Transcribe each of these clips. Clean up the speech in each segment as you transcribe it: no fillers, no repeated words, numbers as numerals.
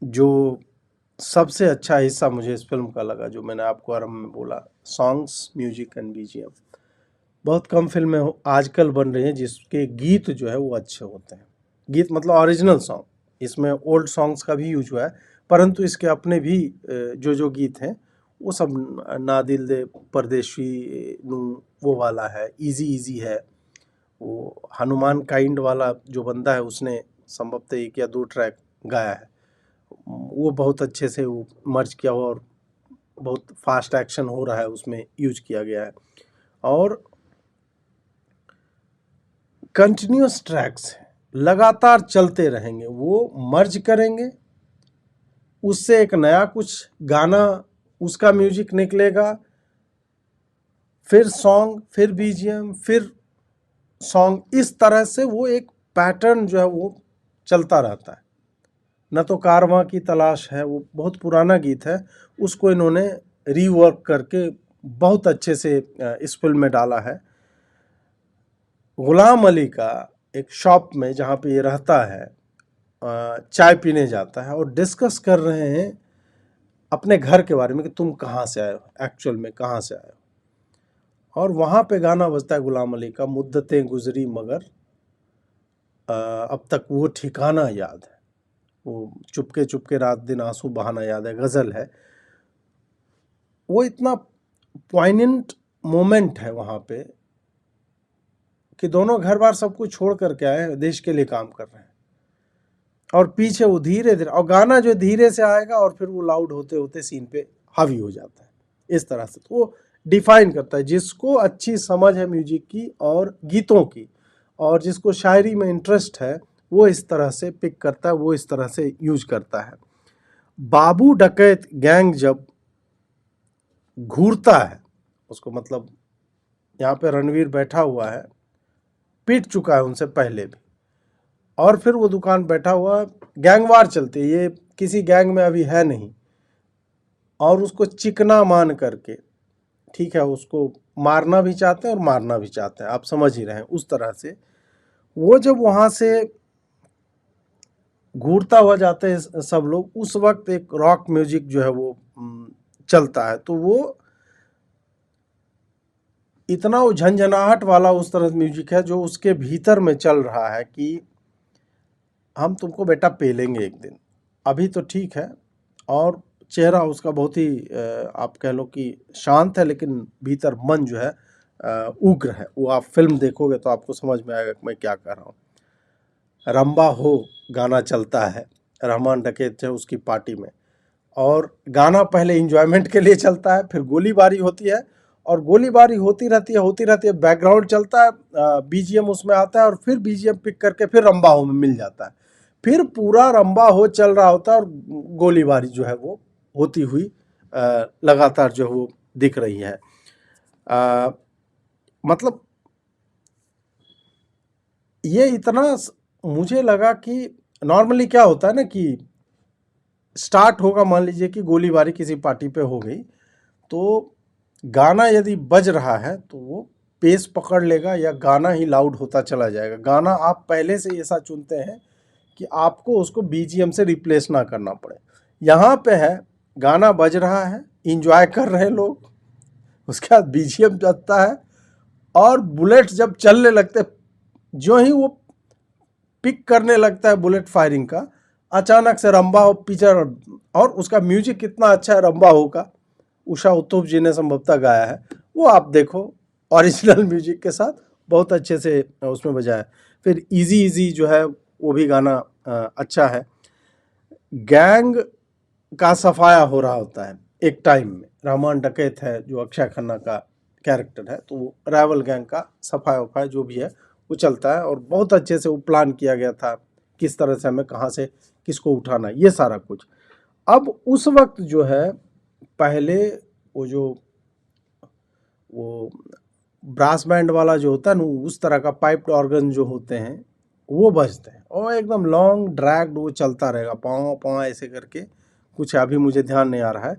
जो सबसे अच्छा हिस्सा मुझे इस फिल्म का लगा, जो मैंने आपको आरंभ में बोला, सॉन्ग्स, म्यूजिक एंड बीजीएम। बहुत कम फिल्में आजकल बन रही हैं जिसके गीत जो है वो अच्छे होते हैं। गीत मतलब ओरिजिनल सॉन्ग, इसमें ओल्ड सॉन्ग्स का भी यूज हुआ है, परंतु इसके अपने भी जो गीत हैं वो सब ना दिल दे परदेशी नू वो वाला है, इजी इजी है, वो हनुमान काइंड वाला जो बंदा है उसने संभवतः 1 या 2 ट्रैक गाया है, वो बहुत अच्छे से वो मर्ज किया हुआ और बहुत फास्ट एक्शन हो रहा है उसमें यूज किया गया है। और कंटिन्यूस ट्रैक्स हैं, लगातार चलते रहेंगे, वो मर्ज करेंगे, उससे एक नया कुछ गाना, उसका म्यूजिक निकलेगा, फिर सॉन्ग, फिर बीजीएम, फिर सॉन्ग, इस तरह से वो एक पैटर्न जो है वो चलता रहता है। न तो कारवां की तलाश है, वो बहुत पुराना गीत है, उसको इन्होंने रीवर्क करके बहुत अच्छे से इस फिल्म में डाला है। गुलाम अली का एक शॉप में जहाँ पे ये रहता है, चाय पीने जाता है और डिस्कस कर रहे हैं अपने घर के बारे में कि तुम कहाँ से आए हो, एक्चुअल में कहाँ से आए हो। और वहाँ पे गाना बजता है गुलाम अली का, मुद्दतें गुजरी मगर अब तक वो ठिकाना याद है, वो चुपके चुपके रात दिन आंसू बहाना याद है, गज़ल है। वो इतना पॉइनेंट मोमेंट है वहाँ पे कि दोनों घर बार सब कुछ छोड़ करके आए हैं, देश के लिए काम कर रहे हैं, और पीछे वो धीरे धीरे, और गाना जो धीरे से आएगा और फिर वो लाउड होते होते सीन पे हावी हो जाता है। इस तरह से तो वो डिफाइन करता है, जिसको अच्छी समझ है म्यूजिक की और गीतों की, और जिसको शायरी में इंटरेस्ट है, वो इस तरह से पिक करता है, वो इस तरह से यूज करता है। बाबू डकैत गैंग जब घूरता है उसको, मतलब यहाँ पे रणवीर बैठा हुआ है, पीट चुका है उनसे पहले भी, और फिर वो दुकान बैठा हुआ, गैंगवार चलती है, ये किसी गैंग में अभी है नहीं, और उसको चिकना मान करके, ठीक है, उसको मारना भी चाहते हैं और मारना भी चाहते हैं, आप समझ ही रहे हैं उस तरह से। वो जब वहाँ से घूरता हुआ जाते हैं सब लोग, उस वक्त एक रॉक म्यूजिक जो है वो चलता है, तो वो इतना वो झंझनाहट वाला उस तरह म्यूजिक है जो उसके भीतर में चल रहा है कि हम तुमको बेटा पेलेंगे एक दिन, अभी तो ठीक है। और चेहरा उसका बहुत ही आप कह लो कि शांत है, लेकिन भीतर मन जो है उग्र है। वो आप फिल्म देखोगे तो आपको समझ में आएगा कि मैं क्या कह रहा हूँ। रंबा हो गाना चलता है, रहमान डकैत है उसकी पार्टी में, और गाना पहले इंजॉयमेंट के लिए चलता है, फिर गोलीबारी होती है, और गोलीबारी होती रहती है, बैकग्राउंड चलता है, बीजीएम उसमें आता है, और फिर बीजीएम पिक करके फिर रंबा हो में मिल जाता है, फिर पूरा रंबा हो चल रहा होता है, और गोलीबारी जो है वो होती हुई लगातार जो है वो दिख रही है। मतलब ये इतना मुझे लगा कि नॉर्मली क्या होता है ना कि स्टार्ट होगा, मान लीजिए कि गोलीबारी किसी पार्टी पे हो गई, तो गाना यदि बज रहा है तो वो पेस पकड़ लेगा या गाना ही लाउड होता चला जाएगा। गाना आप पहले से ऐसा चुनते हैं कि आपको उसको बीजीएम से रिप्लेस ना करना पड़े। यहाँ पे है, गाना बज रहा है, इंजॉय कर रहे हैं लोग, उसके बाद बीजीएम बजता है, और बुलेट जब चलने लगते, जो ही वो पिक करने लगता है बुलेट फायरिंग का, अचानक से रंबा पिक्चर, और उसका म्यूजिक कितना अच्छा है रंबा हो का, उषा उत्तुप जी ने संभवतः गाया है, वो आप देखो ओरिजिनल म्यूजिक के साथ बहुत अच्छे से उसमें बजाया है। फिर इजी इजी जो है वो भी गाना अच्छा है। गैंग का सफाया हो रहा होता है एक टाइम में, रहमान डकैत है जो अक्षय खन्ना का कैरेक्टर है, तो वो राइवल गैंग का सफाया वफाया जो भी है वो चलता है, और बहुत अच्छे से वो प्लान किया गया था किस तरह से हमें कहाँ से किसको उठाना, ये सारा कुछ। अब उस वक्त जो है, पहले वो ब्रास बैंड वाला जो होता है ना, उस तरह का पाइप्ड ऑर्गन जो होते हैं वो बजते हैं, और एकदम लॉन्ग ड्रैग्ड वो चलता रहेगा, पाँव पाँव ऐसे करके, कुछ अभी मुझे ध्यान नहीं आ रहा है।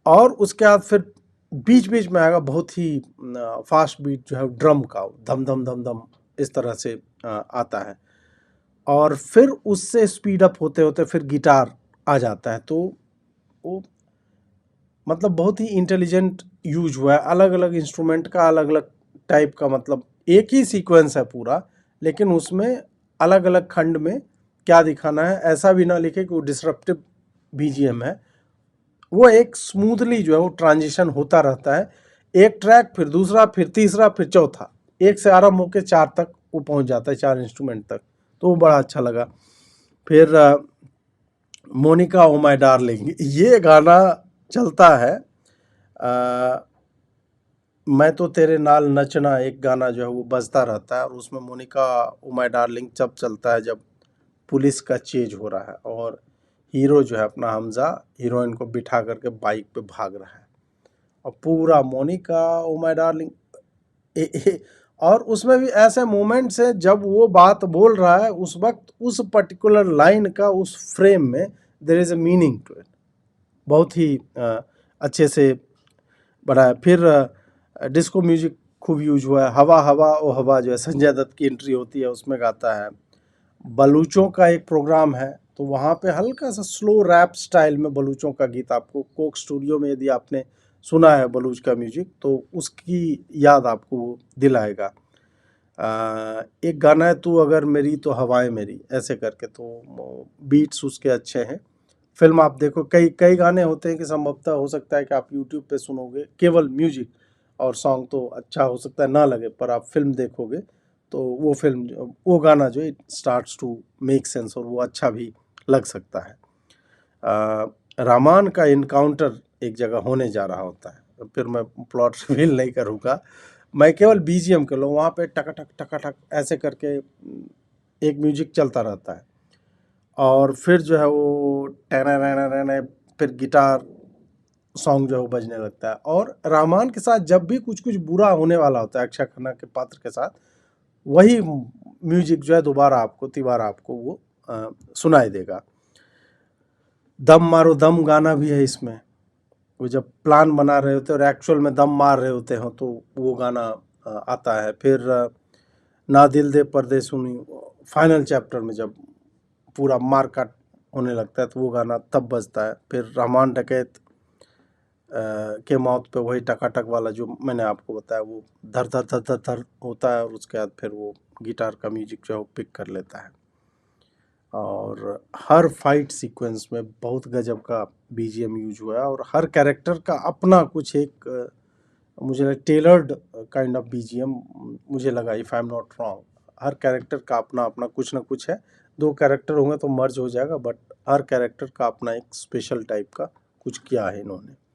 और उसके बाद फिर बीच बीच में आएगा बहुत ही फास्ट बीट जो है ड्रम का, धम धम धम धम इस तरह से आता है, और फिर उससे स्पीड अप होते होते फिर गिटार आ जाता है। तो वो मतलब बहुत ही इंटेलिजेंट यूज हुआ है, अलग अलग इंस्ट्रूमेंट का अलग अलग टाइप का, मतलब एक ही सीक्वेंस है पूरा, लेकिन उसमें अलग अलग खंड में क्या दिखाना है, ऐसा भी ना लिखे कि वो डिसरप्टिव बीजीएम है। वो एक स्मूथली जो है वो ट्रांजिशन होता रहता है, एक ट्रैक फिर दूसरा फिर तीसरा फिर चौथा, एक से आरंभ होकर चार तक वो पहुंच जाता है, चार इंस्ट्रूमेंट तक। तो वो बड़ा अच्छा लगा। फिर मोनिका ओ माय डार्लिंग, ये गाना चलता है। मैं तो तेरे नाल नचना एक गाना जो है वो बजता रहता है, और उसमें मोनिका ओ माय डार्लिंग जब चलता है जब पुलिस का चेज हो रहा है और हीरो जो है अपना हमजा हीरोइन को बिठा करके बाइक पे भाग रहा है, और पूरा मोनिका ओ माय डार्लिंग। और उसमें भी ऐसे मोमेंट्स है जब वो बात बोल रहा है उस वक्त उस पर्टिकुलर लाइन का उस फ्रेम में there is a meaning to it, बहुत ही अच्छे से बढ़ाया। फिर डिस्को म्यूजिक खूब यूज हुआ है, हवा हवा ओ हवा जो है संजय दत्त की एंट्री होती है उसमें गाता है। बलूचों का एक प्रोग्राम है तो वहाँ पे हल्का सा स्लो रैप स्टाइल में बलूचों का गीत, आपको कोक स्टूडियो में यदि आपने सुना है बलूच का म्यूजिक तो उसकी याद आपको दिलाएगा। एक गाना है तू अगर मेरी तो हवाएं मेरी, ऐसे करके, तो बीट्स उसके अच्छे हैं। फिल्म आप देखो, कई कई गाने होते हैं कि संभवतः हो सकता है कि आप यूट्यूब पे सुनोगे केवल म्यूजिक और सॉन्ग तो अच्छा हो सकता है ना लगे, पर आप फिल्म देखोगे तो वो फिल्म वो गाना जो it starts to make sense और वो अच्छा भी लग सकता है। रामान का इनकाउंटर एक जगह होने जा रहा होता है, फिर मैं प्लॉट रिवील नहीं करूँगा, मैं केवल बीजीएम कर लूँ, वहाँ पे टका टक ऐसे करके एक म्यूजिक चलता रहता है, और फिर जो है वो टैना फिर गिटार सॉन्ग जो है वो बजने लगता है। और रहमान के साथ जब भी कुछ कुछ बुरा होने वाला होता है अक्षय खन्ना के पात्र के साथ, वही म्यूजिक जो है दोबारा आपको तिबारा आपको वो सुनाई देगा। दम मारो दम गाना भी है इसमें, वो जब प्लान बना रहे होते हैं और एक्चुअल में दम मार रहे होते हैं तो वो गाना आता है। फिर ना दिल दे पर्दे सुनी, फाइनल चैप्टर में जब पूरा मार काट होने लगता है तो वो गाना तब बजता है। फिर रहमान डकैत के मौत पे वही टकाटक वाला जो मैंने आपको बताया वो धर धर धर धर धर होता है, और उसके बाद फिर वो गिटार का म्यूजिक जो है वो पिक कर लेता है। और हर फाइट सीक्वेंस में बहुत गजब का बीजीएम यूज हुआ है, और हर कैरेक्टर का अपना कुछ एक मुझे लगा टेलर्ड काइंड ऑफ बीजीएम मुझे लगा, if I am not wrong. Her character का अपना अपना कुछ ना कुछ है, दो कैरेक्टर होंगे तो मर्ज हो जाएगा, बट हर कैरेक्टर का अपना एक स्पेशल टाइप का कुछ किया है इन्होंने।